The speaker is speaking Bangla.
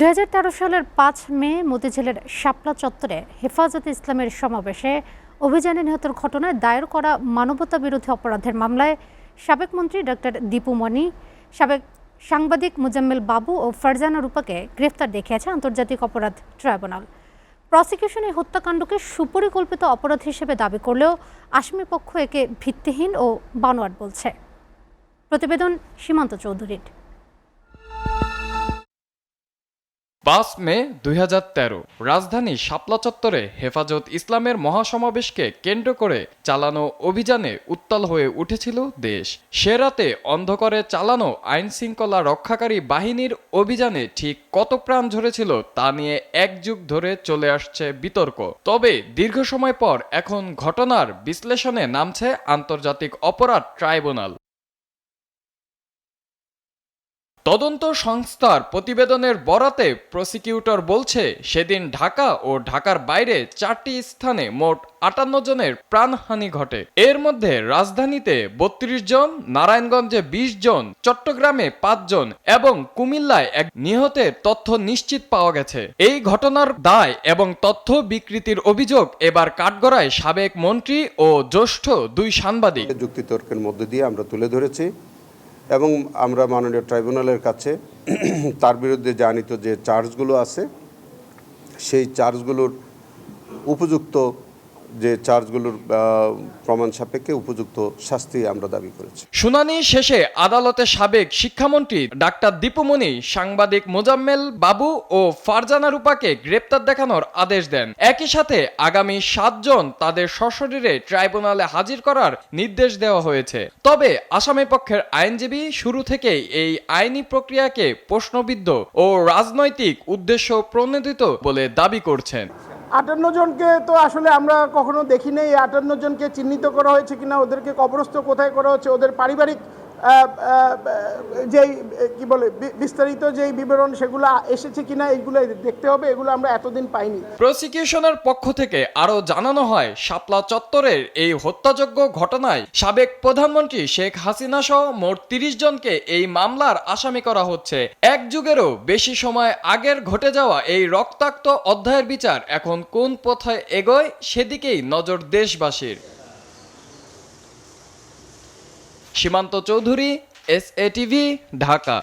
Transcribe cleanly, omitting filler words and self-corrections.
২০১৩ সালের ৫ মে মতিঝিলের শাপলা চত্বরে হেফাজতে ইসলামের সমাবেশে অভিযানে নিহতের ঘটনায় দায়ের করা মানবতাবিরোধী অপরাধের মামলায় সাবেক মন্ত্রী ডক্টর দীপু মনি, সাবেক সাংবাদিক মুজাম্মেল বাবু ও ফারজানা রূপাকে গ্রেফতার দেখিয়েছে আন্তর্জাতিক অপরাধ ট্রাইব্যুনাল। প্রসিকিউশন এই হত্যাকাণ্ডকে সুপরিকল্পিত অপরাধ হিসেবে দাবি করলেও আসামিপক্ষ একে ভিত্তিহীন ও বানোয়াট বলছে। প্রতিবেদন সীমান্ত চৌধুরীর। ৫ মে ২০১৩ রাজধানী শাপলা চত্বরে হেফাজত ইসলামের মহাসমাবেশকে কেন্দ্র করে চালানো অভিযানে উত্তাল হয়ে উঠেছিল দেশ। সে রাতে অন্ধকারে চালানো আইন শৃঙ্খলা রক্ষাকারী বাহিনীর অভিযানে ঠিক কত প্রাণ ঝরেছিল তা নিয়ে এক যুগ ধরে চলে আসছে বিতর্ক। তবে দীর্ঘ সময় পর এখন ঘটনার বিশ্লেষণে নামছে আন্তর্জাতিক অপরাধ ট্রাইব্যুনাল। তদন্ত সংস্থার প্রতিবেদনের বরাতে প্রসিকিউটর বলছে, সেদিন ঢাকা ও ঢাকার বাইরে ৪টি স্থানে মোট ৫৮ জনের প্রাণহানি ঘটে। এর মধ্যে রাজধানীতে ৩২ জন, নারায়ণগঞ্জে ২০ জন, চট্টগ্রামে ৫ জন এবং কুমিল্লায় এক নিহতের তথ্য নিশ্চিত পাওয়া গেছে। এই ঘটনার দায় এবং তথ্য বিকৃতির অভিযোগ এবার কাঠগড়ায় সাবেক মন্ত্রী ও জ্যেষ্ঠ ২ সাংবাদিক। যুক্তিতর্কের মধ্য দিয়ে আমরা তুলে ধরেছি এবং আমরা মাননীয় ট্রাইব্যুনালের কাছে তার বিরুদ্ধে জানিত যে চার্জগুলো আছে সেই চার্জগুলোর উপযুক্ত যে চার্জগুলোর প্রমাণ সাপেক্ষে উপযুক্ত শাস্তি আমরা দাবি করেছি। শুনানি শেষে আদালতে সাবেক শিক্ষামন্ত্রী ডাক্তার দীপু মনি, সাংবাদিক মোজাম্মেল বাবু ও ফারজানা রূপাকে গ্রেপ্তার দেখানোর আদেশ দেন। একই সাথে আগামী ৭ জন তাদের সশরীরে ট্রাইব্যুনালে হাজির করার নির্দেশ দেওয়া হয়েছে। তবে আসামিপক্ষের আইনজীবী শুরু থেকেই এই আইনি প্রক্রিয়াকে প্রশ্নবিদ্ধ ও রাজনৈতিক উদ্দেশ্য প্রণোদিত বলে দাবি করছেন। ৫৮ জনকে তো আসলে আমরা কখনো দেখি নাই। ৫৮ জনকে চিহ্নিত করা হয়েছে কিনা, ওদেরকে কবরস্থ কোথায় করা হচ্ছে, ওদের পারিবারিক যেই কি বলে বিস্তারিত যেই বিবরণ সেগুলো এসেছে কিনা এইগুলো দেখতে হবে, এগুলো আমরা এতদিন পাইনি। প্রসিকিউশনের পক্ষ থেকে আরও জানানো হয়, শাপলা চত্বরের এই হত্যাযজ্ঞ ঘটনায় সাবেক প্রধানমন্ত্রী শেখ হাসিনা সহ মোট ৩০ জনকে এই মামলার আসামি করা হচ্ছে। এক যুগেরও বেশি সময় আগের ঘটে যাওয়া এই রক্তাক্ত অধ্যায়ের বিচার এখন কোন পথে এগোয় সেদিকেই নজর দেশবাসীর। সীমান্ত চৌধুরী, SA TV, ঢাকা।